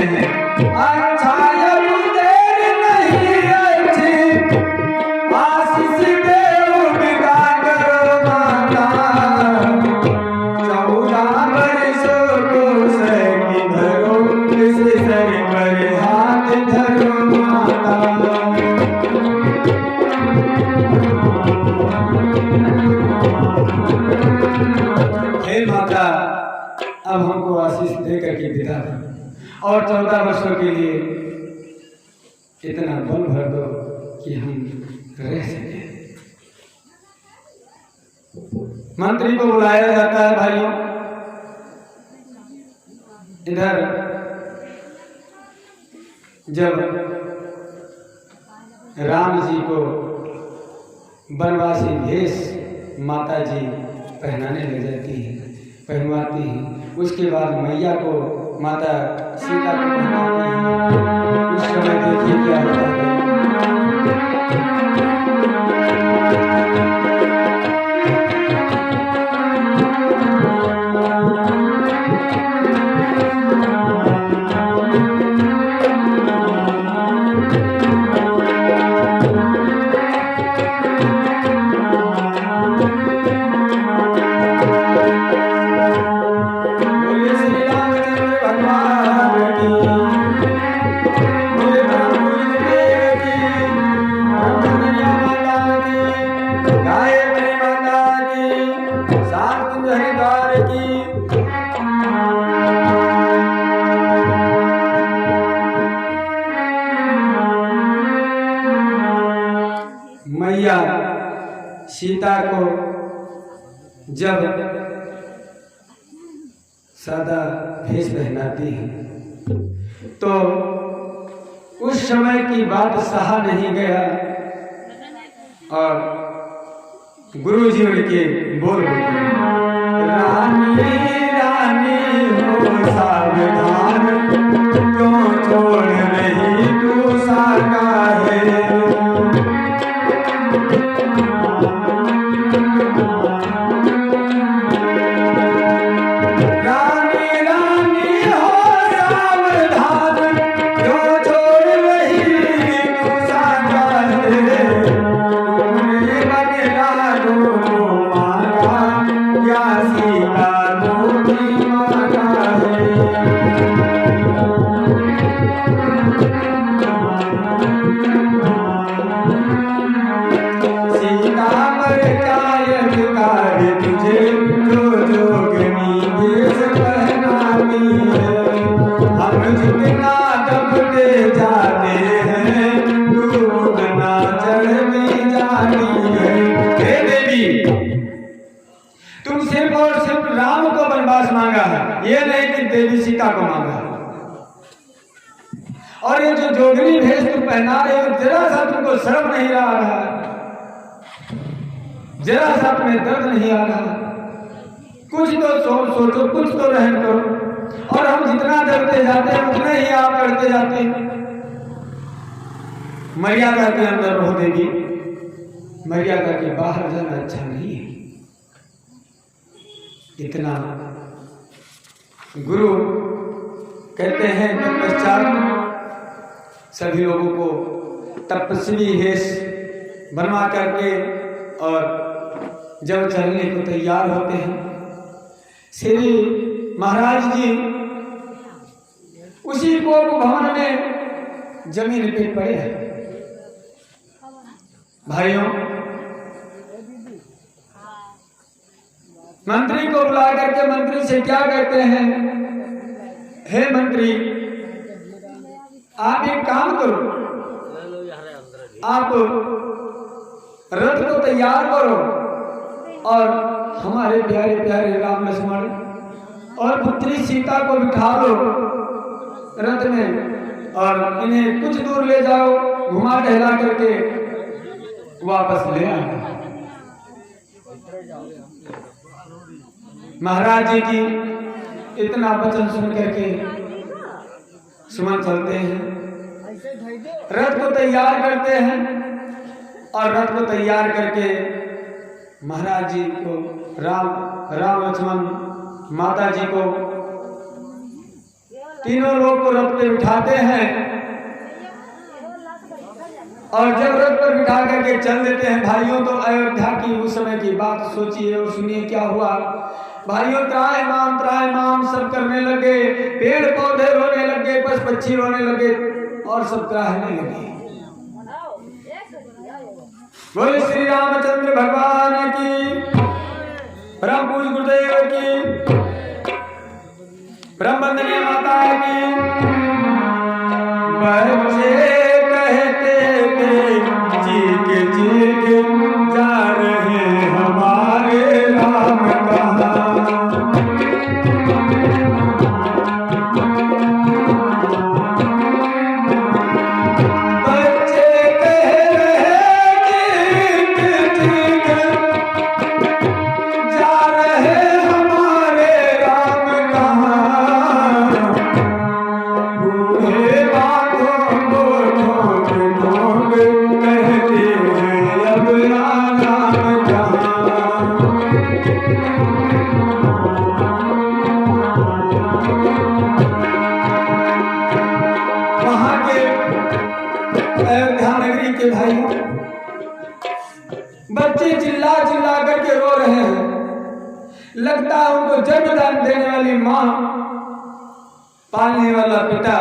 हैं अच्छा देर नहीं अच्छी आशीष देव विदा करो माता 14 वर्षों को सकी धरो इस सर पर हाथ धरो माता। हे माता अब हमको आशीष दे करके विदा दो और 14 वर्षों के लिए इतना बल भर दो कि हम रह सके। मंत्री को बुलाया जाता है भाइयों। इधर जब राम जी को बनवासी भेष माता जी पहनाने ले जाती है, पहनवाती है। उसके बाद मैया को माता सीता को पहनाती है। उस समय देखिए क्या होता है। मैया सीता को जब सादा भेष पहनाती है तो उस समय की बात सहा नहीं गया और गुरु जी उनके बोल उठे, रानी रानी हो सावधान क्यों छोड़ रही तू साका है। तुम सिर्फ और सिर्फ राम को वनवास मांगा है, ये नहीं कि देवी सीता को मांगा है। और ये जो जोगनी भेष तुम पहना रहे हो, जरा सा तुमको शर्म नहीं आ रहा, जरा सा तुम्हें दर्द नहीं आ रहा। कुछ तो सोचो, कुछ तो रहम करो। और हम जितना डरते जाते हैं उतना ही आप डरते जाते हैं। मर्यादा के अंदर रहो देवी, मर्यादा के बाहर जाना अच्छा नहीं है। इतना गुरु कहते हैं। तत्पश्चात सभी लोगों को तपस्वी भेष बनवा करके और जब चलने को तैयार होते हैं, श्री महाराज जी उसी कोप भवन में जमीन पे पड़े हैं। भाइयों, मंत्री को बुला करके मंत्री से क्या कहते हैं, हे मंत्री आप एक काम करो, आप रथ को तैयार करो और हमारे प्यारे प्यारे राम लक्ष्मण और पुत्री सीता को बिठा लो रथ में और इन्हें कुछ दूर ले जाओ, घुमा टहला करके वापस ले आए। महाराज जी की इतना वचन सुन करके सुमन चलते हैं, रथ को तैयार करते हैं और रथ को तैयार करके महाराज जी को राम लक्ष्मण माता जी को तीनों लोग को रथ पे बिठाते हैं और जब रथ पर बिठा करके चल देते हैं भाइयों, तो अयोध्या की उस समय की बात सोचिए और सुनिए क्या हुआ। भाइयों त्राहिमाम सब करने लगे, पेड़ पौधे रोने लगे, पशु पक्षी रोने लगे और सब त्राहने लगे। बोले श्री रामचंद्र भगवान की, परम पूज्य गुरुदेव की, परम वंदनीय माता की। बच्चे कहते थे चीख चीख जा रहे हमारे राम कहाँ। बच्चे चिल्ला चिल्ला करके रो रहे हैं। लगता है उनको जन्मदान देने वाली माँ, पालने वाला पिता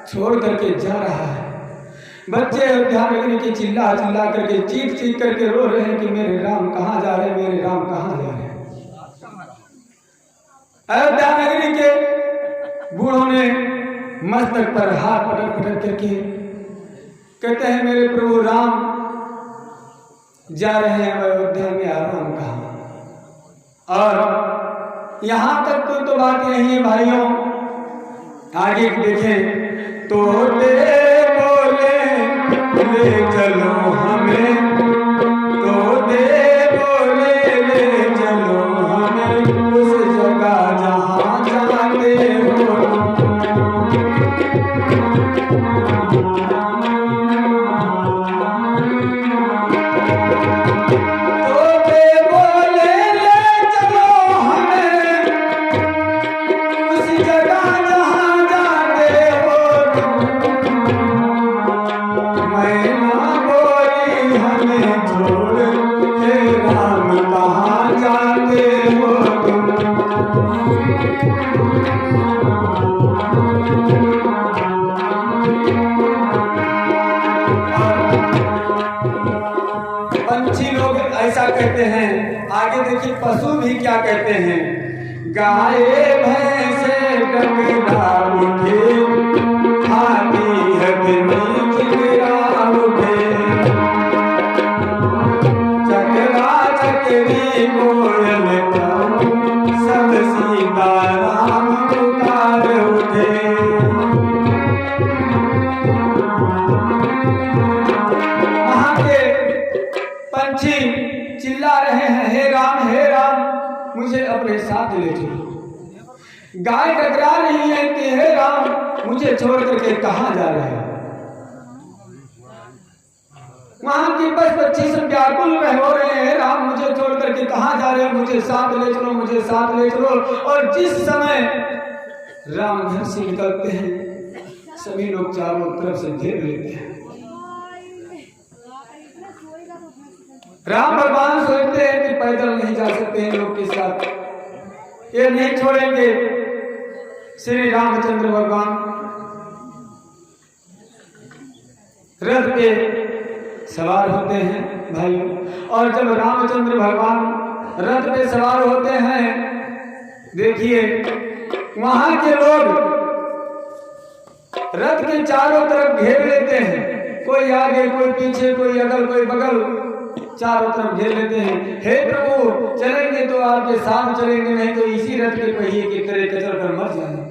छोड़ करके जा रहा है। बच्चे अयोध्या नगरी के चिल्ला चिल्ला करके चीख चीख करके रो रहे हैं कि मेरे राम कहाँ जा रहे हैं, मेरे राम कहाँ जा रहे हैं। अयोध्या नगरी के बूढ़ों ने मस्तक पर हाथ पटक पटक करके कहते हैं मेरे प्रभु राम जा रहे हैं अयोध्या में, आराम कहाँ। और यहां तक तो बात यही है भाइयों। आगे देखें तो दे बोले ले चलो हमें, तो दे बोले ले चलो हमें उस जगह जहां जाते हो। पंछी लोग ऐसा कहते हैं। आगे देखिए पशु भी क्या कहते हैं। गाय भैंसे डगरा उठे, हाथी हथनी चिल्ला उठे, चकरा चकरी कोयल सब सीताराम पुकार उठे। वहां के पंछी चिल्ला रहे हैं हे राम मुझे अपने साथ ले चलो। गाय डगरा रही है कि हे राम मुझे छोड़ करके कहाँ जा रहे हैं। वहां की बस पक्षी सब व्याकुल में हो रहे हैं, राम मुझे छोड़ करके कहाँ जा रहे हैं, मुझे साथ ले चलो, मुझे साथ ले चलो। और जिस समय राम घर से निकलते हैं सभी लोग चारों तरफ से घेर लेते हैं। राम भगवान सोचते हैं कि पैदल नहीं जा सकते हैं लोग के साथ, ये नहीं छोड़ेंगे। श्री रामचंद्र भगवान रथ पे सवार होते हैं भाइयों। और जब रामचंद्र भगवान रथ पे सवार होते हैं, देखिए वहां के लोग रथ के चारों तरफ घेर लेते हैं। कोई आगे, कोई पीछे, कोई अगल, कोई बगल, चारों तरफ घेर लेते हैं। हे प्रभु चलेंगे तो आपके साथ चलेंगे, नहीं तो इसी रथ के पहिए की तरह कचर कर मर जाएंगे।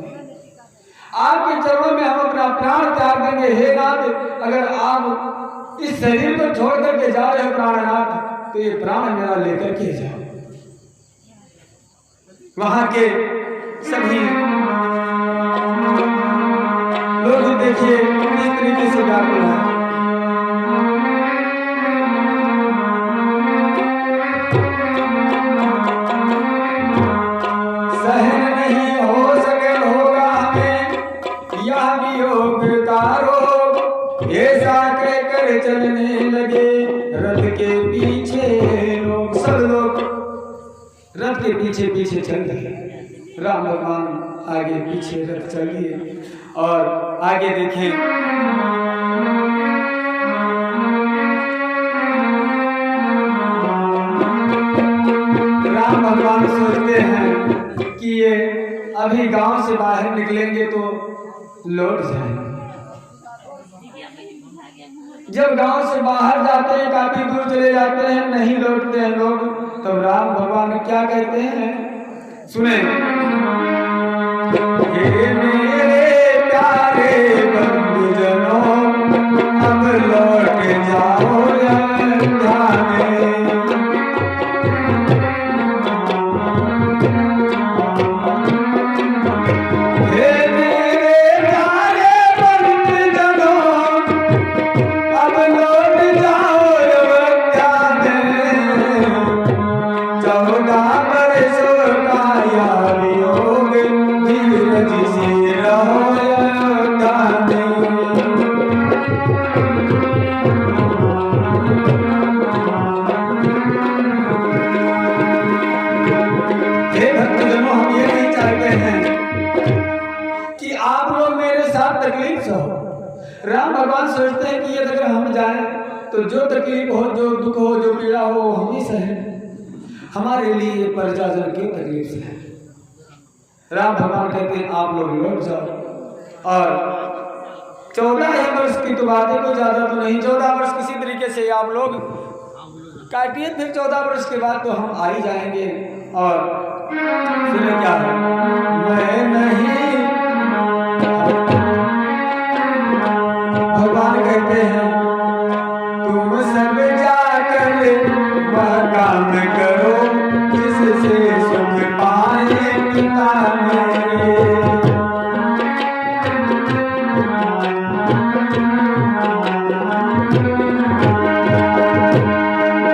आपके चरणों में हम अपना प्राण त्याग देंगे। हे नाथ अगर आप इस शरीर को छोड़ करके जा रहे हो प्राणनाथ, तो ये प्राण मेरा लेकर के जाओ। वहां के सभी लोग देखिए किस तरीके से व्याकुल है। सहन नहीं हो सके होगा हमें रथ के पीछे पीछे चल रहे। राम भगवान आगे पीछे रथ चलिए और आगे देखें राम भगवान सोचते हैं कि ये अभी गांव से बाहर निकलेंगे तो लौट जाएंगे। जब गांव से बाहर जाते हैं, काफी दूर चले जाते हैं, नहीं लौटते हैं लोग, तब राम भगवान क्या कहते हैं सुने। हे मेरे प्यारे बंधुजनों, अब लौट जाओ अयोध्या में। राम भगवान सोचते हैं कि अगर हम जाएं तो जो तकलीफ हो, जो दुख हो, जो पीड़ा हो, हम ही सहें। हमारे लिए प्रजाजन की तकलीफ से है। राम भगवान कहते हैं आप लोग लौट जाओ। और 14 वर्ष की तो बात है, कोई ज्यादा तो नहीं, 14 वर्ष किसी तरीके से आप लोग काटिए, फिर 14 वर्ष के बाद तो हम आ ही जाएंगे। और फिर क्या है, मैं नहीं, भगवान कहते हैं तुम सब जाकर वह काम करो जिससे सुख पाए पिता मेरे।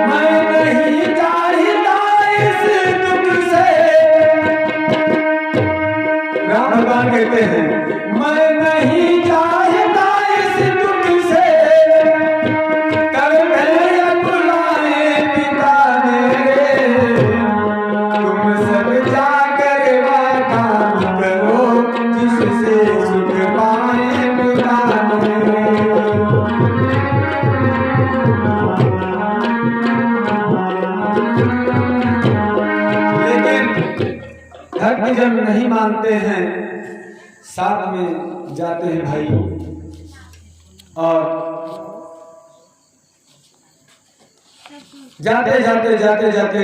मैं नहीं चाहता इस दुख से, राम भगवान कहते हैं मैं नहीं चाहता जब नहीं मानते हैं, साथ में जाते हैं भाई। और जाते जाते जाते जाते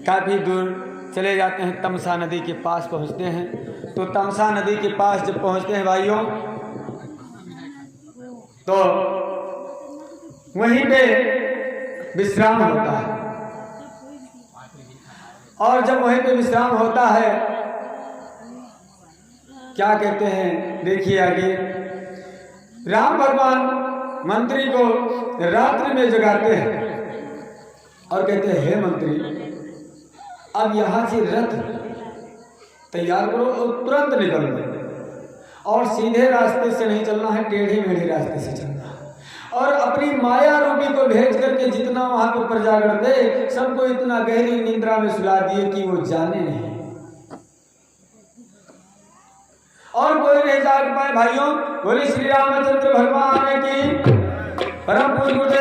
काफी दूर चले जाते हैं, तमसा नदी के पास पहुंचते हैं। तो तमसा नदी के पास जब पहुंचते हैं भाइयों, तो वहीं पे विश्राम होता है। और जब वहीं पे विश्राम होता है, क्या कहते हैं देखिए आगे। राम भगवान मंत्री को रात्रि में जगाते हैं और कहते हैं हे मंत्री, अब यहाँ से रथ तैयार करो और तुरंत निकल दो। और सीधे रास्ते से नहीं चलना है, टेढ़े मेढ़े रास्ते से चलना है। और अपनी माया रूपी को भेज करके जितना वहां पर प्रजागण थे, सबको इतना गहरी निद्रा में सुला दिए कि वो जाने नहीं और कोई नहीं जाग पाए। भाइयों, बोले श्री रामचंद्र भगवान की परम पूज्य